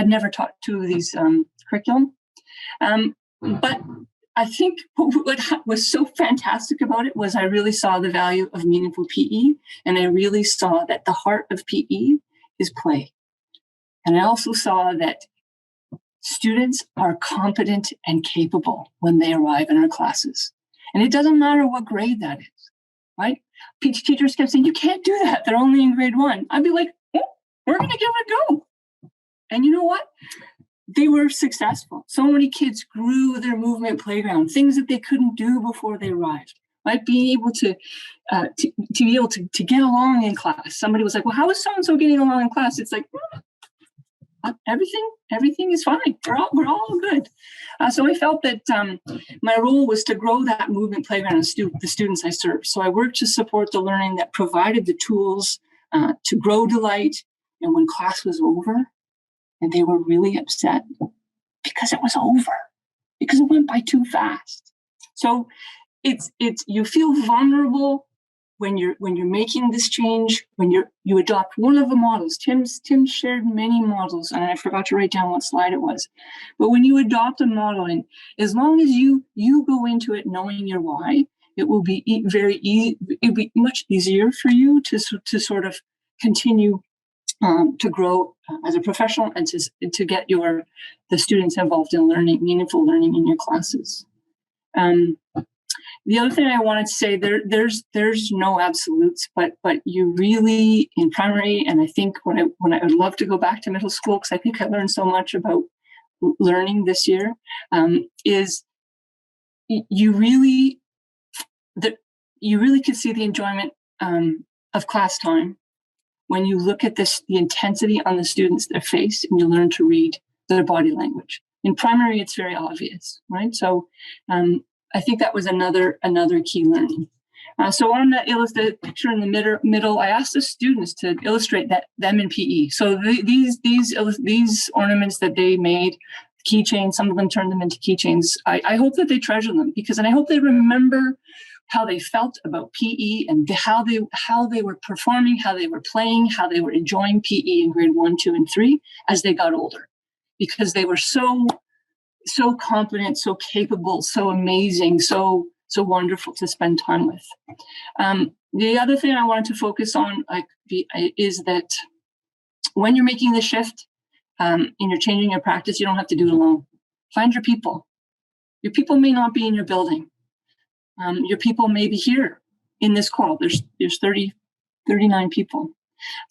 never taught 2 of these curriculum. But I think what was so fantastic about it was I really saw the value of meaningful PE, and I really saw that the heart of PE is play. And I also saw that students are competent and capable when they arrive in our classes. And it doesn't matter what grade that is, right? Teachers kept saying, you can't do that. They're only in grade 1. I'd be like, we're going to give it a go. And you know what? They were successful. So many kids grew their movement playground, things that they couldn't do before they arrived. Right? Being able to be able to get along in class. Somebody was like, well, how is so-and-so getting along in class? It's like, everything is fine. We're all good. So I felt that my role was to grow that movement playground and the students I serve. So I worked to support the learning that provided the tools to grow delight. And when class was over, and they were really upset because it was over, because it went by too fast. So it's you feel vulnerable when you're making this change, when you adopt one of the models. Tim shared many models, and I forgot to write down what slide it was. But when you adopt a model, and as long as you go into it knowing your why, it will be very easy. It'll be much easier for you to sort of continue to grow as a professional, and to get the students involved in meaningful learning in your classes. The other thing I wanted to say, there's no absolutes, but you really, in primary, and I think when I would love to go back to middle school, because I think I learned so much about learning this year, is you really could see the enjoyment of class time when you look at this, the intensity on the students' their face, and you learn to read their body language. In primary, it's very obvious, right? So I think that was another key learning. So on the picture in the middle, I asked the students to illustrate them in PE. So these ornaments that they made, keychains, some of them turned them into keychains. I hope that they treasure them, and I hope they remember how they felt about PE and how they were performing, how they were playing, how they were enjoying PE in grade 1, 2, and 3 as they got older, because they were so confident, so capable, so amazing, so wonderful to spend time with. The other thing I wanted to focus on is that when you're making the shift and you're changing your practice, you don't have to do it alone. Find your people. Your people may not be in your building. Your people may be here in this call. There's 39 people.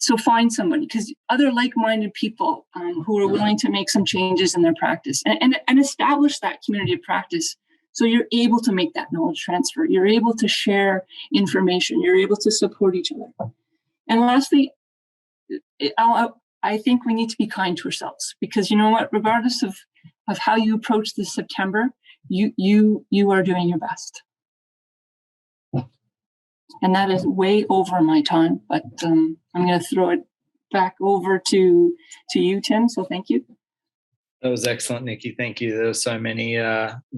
So find somebody, because other like-minded people who are willing to make some changes in their practice and establish that community of practice. So you're able to make that knowledge transfer. You're able to share information. You're able to support each other. And lastly, I think we need to be kind to ourselves, because you know what, regardless of how you approach this September, you are doing your best. And that is way over my time, but I'm going to throw it back over to you, Tim. So thank you. That was excellent, Nicki. Thank you. There were so many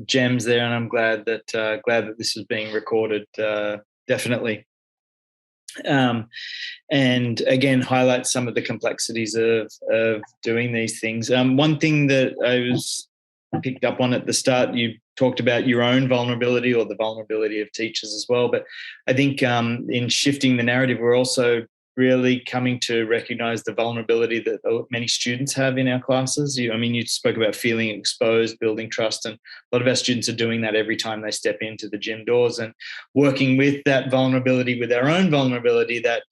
gems there, and I'm glad that this is being recorded. Definitely. And again, highlight some of the complexities of doing these things. One thing that I was picked up on at the start, you talked about your own vulnerability or the vulnerability of teachers as well. But I think in shifting the narrative, we're also really coming to recognize the vulnerability that many students have in our classes. You spoke about feeling exposed, building trust, and a lot of our students are doing that every time they step into the gym doors, and working with that vulnerability, with our own vulnerability, that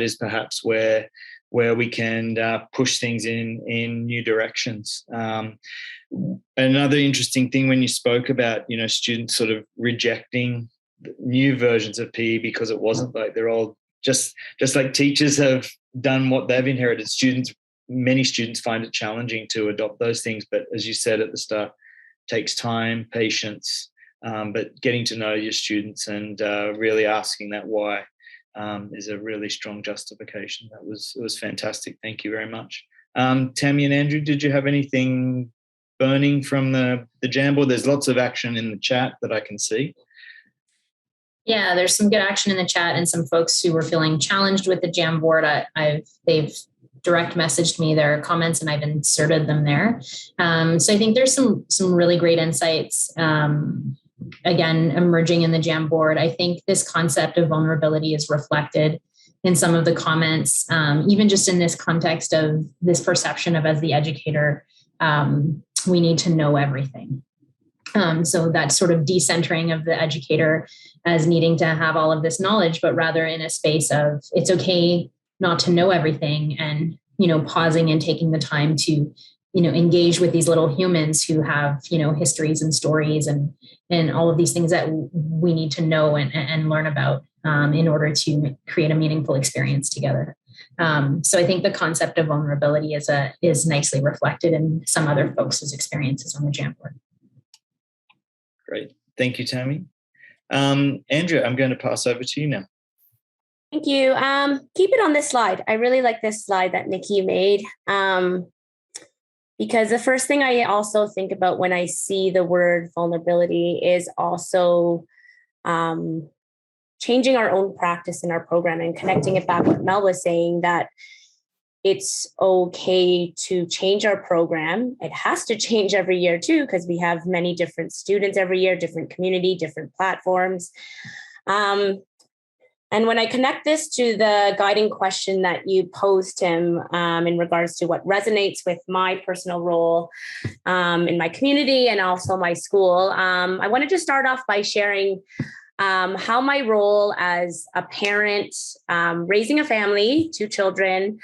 is perhaps where we can push things in new directions. Another interesting thing when you spoke about, students sort of rejecting new versions of PE because it wasn't like their old, just like teachers have done what they've inherited. Many students find it challenging to adopt those things. But as you said at the start, takes time, patience, but getting to know your students and really asking that why is a really strong justification. It was fantastic. Thank you very much. Tammy and Andrew, did you have anything burning from the Jamboard? There's lots of action in the chat that I can see. Yeah, there's some good action in the chat, and some folks who were feeling challenged with the Jamboard. They've direct messaged me their comments, and I've inserted them there. So I think there's some really great insights, again, emerging in the Jamboard. I think this concept of vulnerability is reflected in some of the comments, even just in this context of this perception of, as the educator, we need to know everything. So that sort of decentering of the educator as needing to have all of this knowledge, but rather in a space of it's okay not to know everything, and, pausing and taking the time to, engage with these little humans who have, histories and stories and all of these things that we need to know and learn about in order to create a meaningful experience together. So I think the concept of vulnerability is nicely reflected in some other folks' experiences on the Jamboard. Great. Thank you, Tammy. Andrea, I'm going to pass over to you now. Thank you. Keep it on this slide. I really like this slide that Nicki made, because the first thing I also think about when I see the word vulnerability is also changing our own practice in our program and connecting it back what Mel was saying, that it's okay to change our program. It has to change every year too, because we have many different students every year, different community, different platforms. And when I connect this to the guiding question that you posed, Tim, in regards to what resonates with my personal role in my community and also my school, I wanted to start off by sharing how my role as a parent, raising a family, 2 children,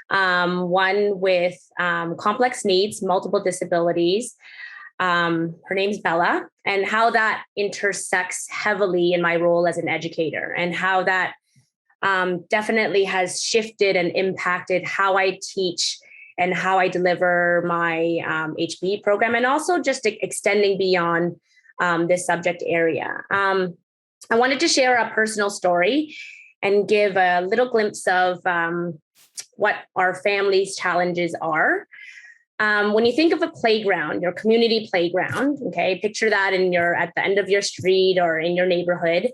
one with complex needs, multiple disabilities. Her name's Bella, and how that intersects heavily in my role as an educator, and how that definitely has shifted and impacted how I teach and how I deliver my HB program, and also just extending beyond this subject area. I wanted to share a personal story and give a little glimpse of what our family's challenges are. When you think of a playground, your community playground, okay, picture that at the end of your street or in your neighborhood.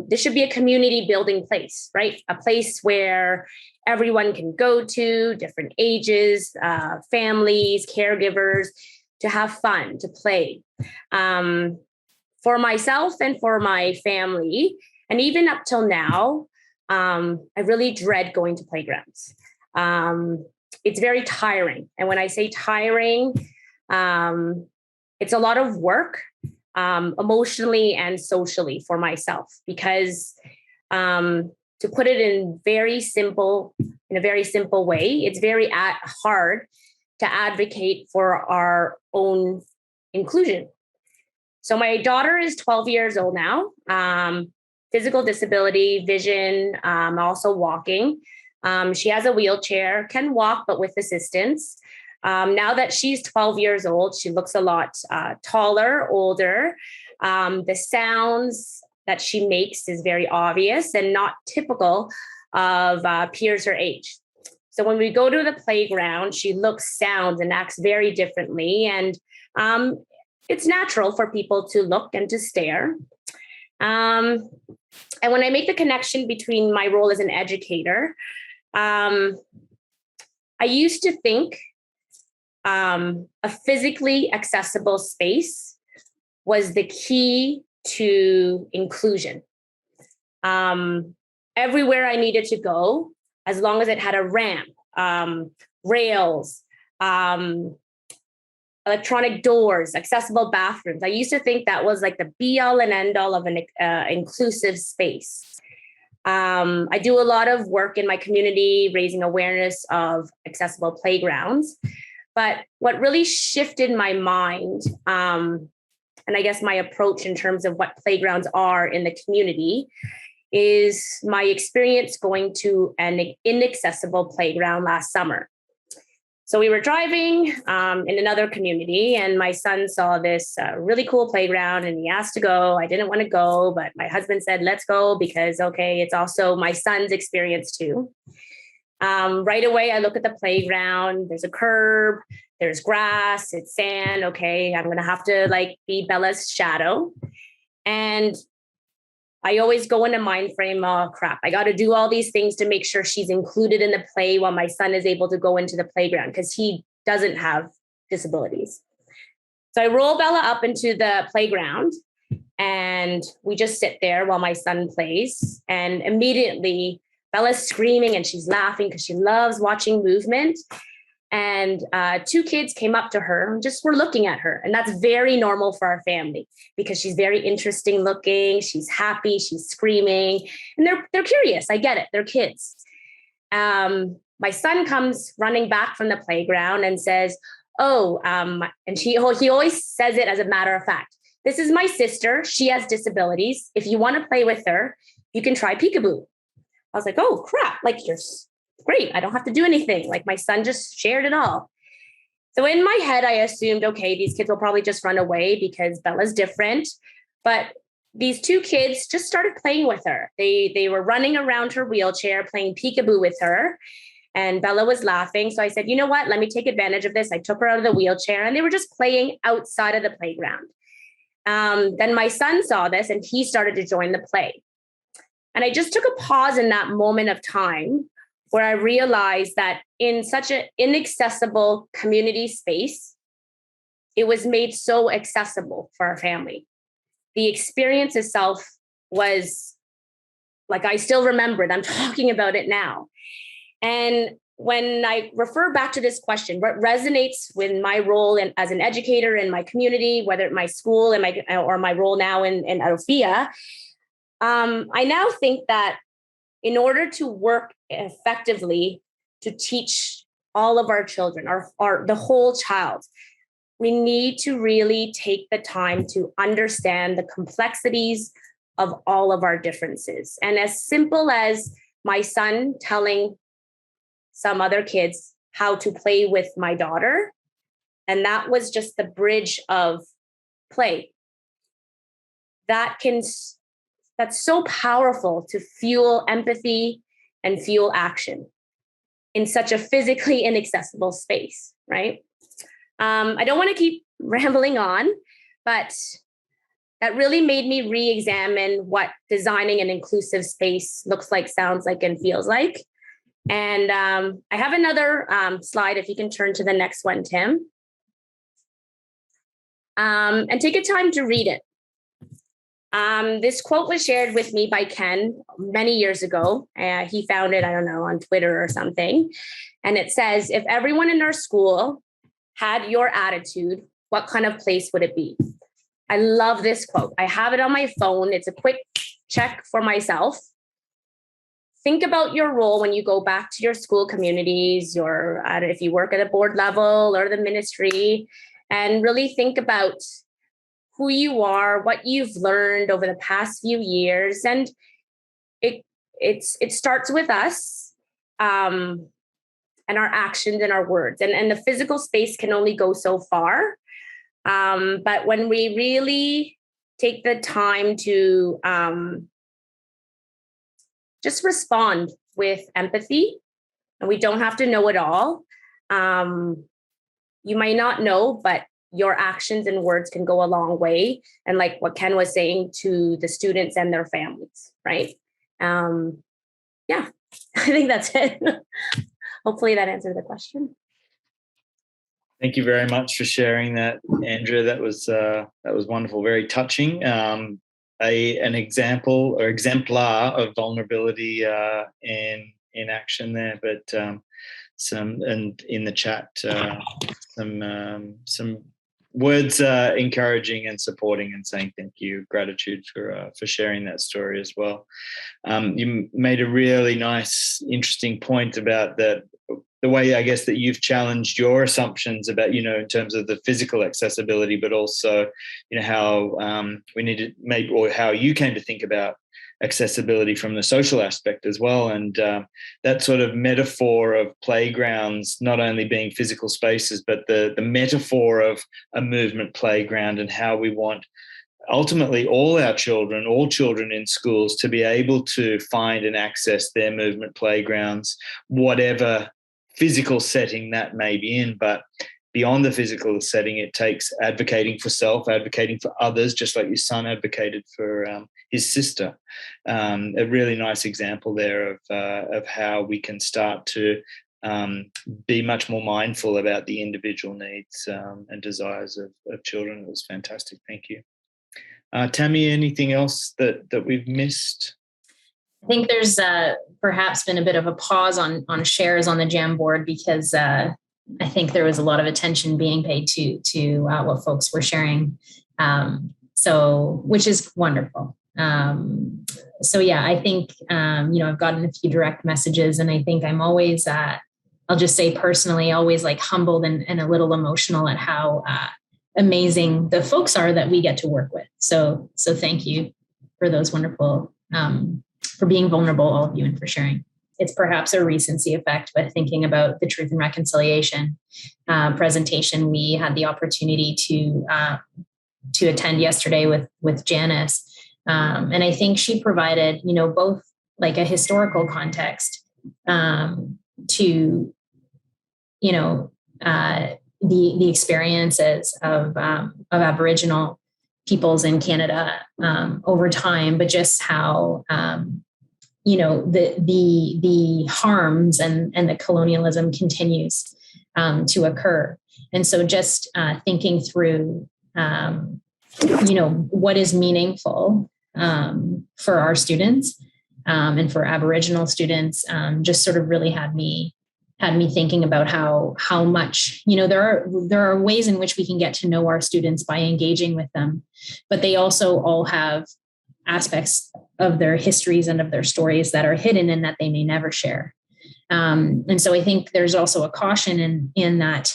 This should be a community building place, right? A place where everyone can go to, different ages, families, caregivers, to have fun, to play. For myself and for my family, and even up till now, I really dread going to playgrounds. It's very tiring. And when I say tiring, it's a lot of work, emotionally and socially for myself, because to put it in a very simple way, it's very hard to advocate for our own inclusion. So my daughter is 12 years old now, physical disability, vision, also walking. She has a wheelchair, can walk, but with assistance. Now that she's 12 years old, she looks a lot taller, older. The sounds that she makes is very obvious and not typical of peers her age. So when we go to the playground, she looks, sounds, and acts very differently. And it's natural for people to look and to stare. And when I make the connection between my role as an educator, I used to think a physically accessible space was the key to inclusion. Everywhere I needed to go, as long as it had a ramp, rails, electronic doors, accessible bathrooms. I used to think that was like the be all and end all of an inclusive space. I do a lot of work in my community, raising awareness of accessible playgrounds. But what really shifted my mind, and I guess my approach in terms of what playgrounds are in the community, is my experience going to an inaccessible playground last summer. So we were driving in another community, and my son saw this really cool playground, and he asked to go. I didn't want to go, but my husband said, let's go, because, okay, it's also my son's experience too. Right away, I look at the playground. There's a curb, there's grass, it's sand. Okay, I'm going to have to be Bella's shadow. And I always go in a mind frame, oh crap, I got to do all these things to make sure she's included in the play while my son is able to go into the playground, because he doesn't have disabilities. So I roll Bella up into the playground, and we just sit there while my son plays. And immediately Bella's screaming and she's laughing because she loves watching movement. And two kids came up to her and just were looking at her. And that's very normal for our family, because she's very interesting looking. She's happy. She's screaming. And they're curious. I get it. They're kids. My son comes running back from the playground and says, and he always says it as a matter of fact. This is my sister. She has disabilities. If you want to play with her, you can try peekaboo. I was like, oh, crap. You're great. I don't have to do anything. My son just shared it all. So in my head, I assumed, okay, these kids will probably just run away because Bella's different. But these two kids just started playing with her. They were running around her wheelchair, playing peekaboo with her. And Bella was laughing. So I said, you know what? Let me take advantage of this. I took her out of the wheelchair, and they were just playing outside of the playground. Then my son saw this, and he started to join the play. And I just took a pause in that moment of time where I realized that in such an inaccessible community space, it was made so accessible for our family. The experience itself was I still remember it. I'm talking about it now. And when I refer back to this question, what resonates with my role as an educator in my community, whether at my school or my role now in Ophea, I now think that in order to work effectively to teach all of our children, the whole child, we need to really take the time to understand the complexities of all of our differences. And as simple as my son telling some other kids how to play with my daughter, and that was just the bridge of play. That's so powerful to fuel empathy and fuel action in such a physically inaccessible space, right? I don't want to keep rambling on, but that really made me re-examine what designing an inclusive space looks like, sounds like, and feels like. And I have another slide, if you can turn to the next one, Tim. And take a time to read it. This quote was shared with me by Ken many years ago. He found it, I don't know, on Twitter or something. And it says, if everyone in our school had your attitude, what kind of place would it be? I love this quote. I have it on my phone. It's a quick check for myself. Think about your role when you go back to your school communities, or if you work at a board level or the ministry, and really think about who you are, what you've learned over the past few years. And it starts with us and our actions and our words. And the physical space can only go so far. But when we really take the time to just respond with empathy, and we don't have to know it all. You might not know, but your actions and words can go a long way. And like what Ken was saying, to the students and their families, right? Yeah, I think that's it. Hopefully that answered the question. Thank you very much for sharing that, Andrea. That was wonderful, very touching. An example or exemplar of vulnerability in action there. But some, and in the chat, some words encouraging and supporting and saying thank you, gratitude for sharing that story as well. You made a really nice, interesting point about the way, I guess, that you've challenged your assumptions about, in terms of the physical accessibility, but also, how we need to maybe, or how you came to think about accessibility from the social aspect as well. And that sort of metaphor of playgrounds not only being physical spaces, but the metaphor of a movement playground, and how we want ultimately all children in schools to be able to find and access their movement playgrounds, whatever physical setting that may be in. But beyond the physical setting, it takes advocating for self, advocating for others, just like your son advocated for his sister. A really nice example there of how we can start to be much more mindful about the individual needs and desires of children. It was fantastic. Thank you. Tammy, anything else that we've missed? I think there's perhaps been a bit of a pause on shares on the Jamboard, because I think there was a lot of attention being paid to what folks were sharing. So, which is wonderful. So yeah, I think, I've gotten a few direct messages, and I think I'm always, I'll just say personally, always like humbled and a little emotional at how amazing the folks are that we get to work with. So thank you for those wonderful, for being vulnerable, all of you, and for sharing. It's perhaps a recency effect, but thinking about the Truth and Reconciliation presentation, we had the opportunity to attend yesterday with Janice. And I think she provided, both like a historical context to, the experiences of Aboriginal peoples in Canada over time, but just how, the harms and the colonialism continues to occur. And so just thinking through, what is meaningful for our students and for Aboriginal students, just sort of really had me thinking about how much, there are ways in which we can get to know our students by engaging with them, but they also all have aspects of their histories and of their stories that are hidden and that they may never share. And so I think there's also a caution in that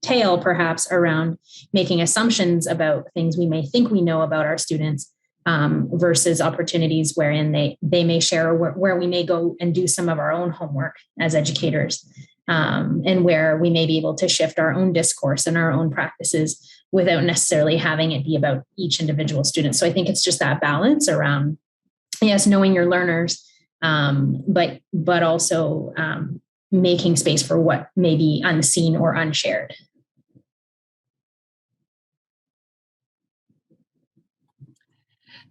tale, perhaps, around making assumptions about things we may think we know about our students, versus opportunities wherein they may share, where we may go and do some of our own homework as educators, and where we may be able to shift our own discourse and our own practices without necessarily having it be about each individual student. So I think it's just that balance around, yes, knowing your learners, but also making space for what may be unseen or unshared.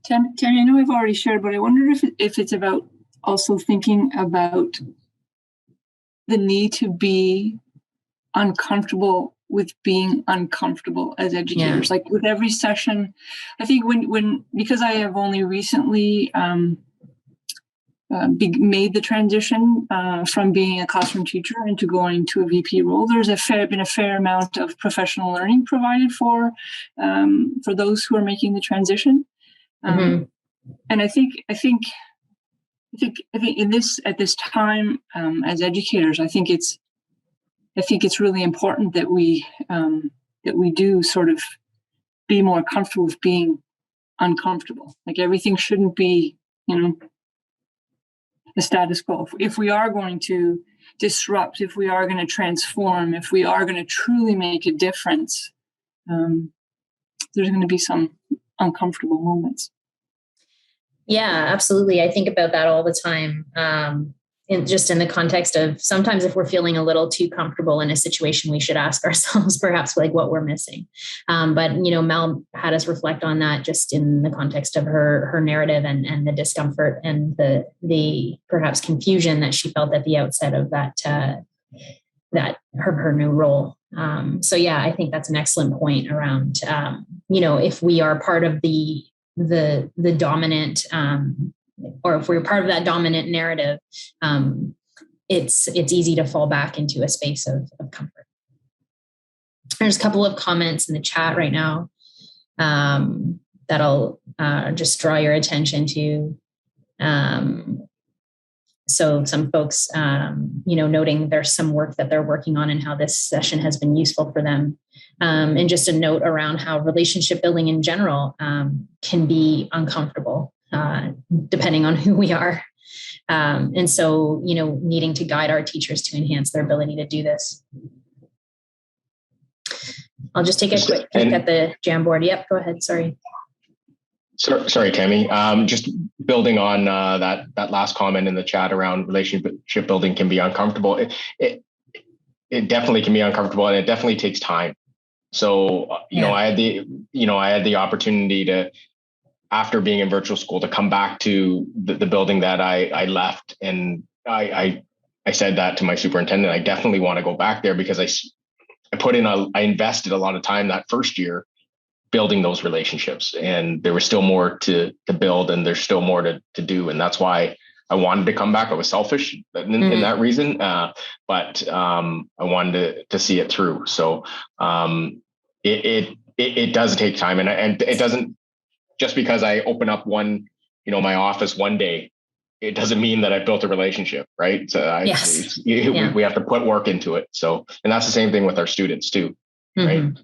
Tammy, I know I've already shared, but I wonder if it's about also thinking about the need to be uncomfortable with being uncomfortable as educators. Like with every session, I think because I have only recently made the transition from being a classroom teacher into going to a VP role, there's been a fair amount of professional learning provided for those who are making the transition. And I think in this, at this time, as educators, I think it's really important that we do sort of be more comfortable with being uncomfortable. Like everything shouldn't be, the status quo. If we are going to disrupt, if we are going to transform, if we are going to truly make a difference, there's going to be some uncomfortable moments. Yeah, absolutely. I think about that all the time. In the context of sometimes if we're feeling a little too comfortable in a situation, we should ask ourselves perhaps like what we're missing. But Mel had us reflect on that just in the context of her narrative and the discomfort and the perhaps confusion that she felt at the outset of that her new role. So yeah, I think that's an excellent point around if we are part of the dominant, or if we're part of that dominant narrative, it's easy to fall back into a space of comfort. There's a couple of comments in the chat right now that I'll just draw your attention to. So some folks, noting there's some work that they're working on and how this session has been useful for them. And just a note around how relationship building in general can be uncomfortable, depending on who we are. And so, needing to guide our teachers to enhance their ability to do this. I'll just take a quick peek at the Jamboard. Yep, go ahead. Sorry. Sorry, Tammy. Just building on that last comment in the chat around relationship building can be uncomfortable. It definitely can be uncomfortable, and it definitely takes time. So, I had the opportunity to, after being in virtual school, to come back to the building that I left, and I said that to my superintendent. I definitely want to go back there because I invested a lot of time that first year building those relationships, and there was still more to build, and there's still more to do. And that's why I wanted to come back. I was selfish in that reason, but I wanted to see it through. So it does take time, and it doesn't, just because I open up my office one day, it doesn't mean that I built a relationship, right? So we have to put work into it. So, and that's the same thing with our students too, right?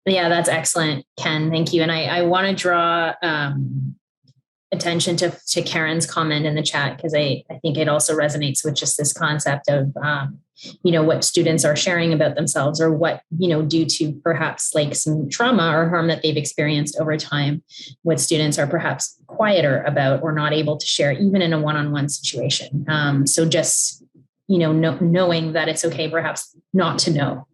Yeah, that's excellent, Ken. Thank you. And I want to draw attention to Karen's comment in the chat, because I think it also resonates with just this concept of, what students are sharing about themselves, or what, due to perhaps like some trauma or harm that they've experienced over time, what students are perhaps quieter about or not able to share, even in a one-on-one situation. So just, knowing that it's okay perhaps not to know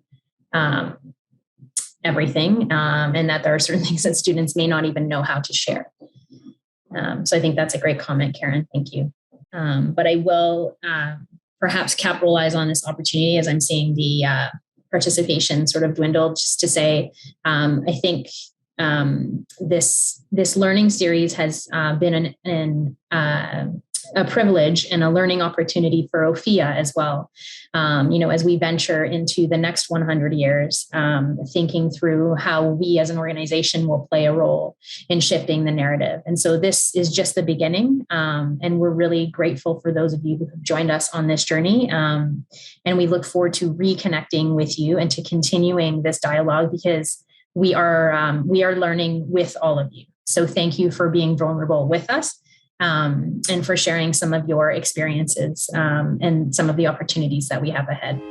everything, and that there are certain things that students may not even know how to share. So I think that's a great comment, Karen. Thank you. But I will perhaps capitalize on this opportunity as I'm seeing the participation sort of dwindle, just to say, I think this learning series has been a privilege and a learning opportunity for Ophea as well. As we venture into the next 100 years, thinking through how we as an organization will play a role in shifting the narrative. And so this is just the beginning. And we're really grateful for those of you who have joined us on this journey. And we look forward to reconnecting with you and to continuing this dialogue, because we are learning with all of you. So thank you for being vulnerable with us, and for sharing some of your experiences, and some of the opportunities that we have ahead.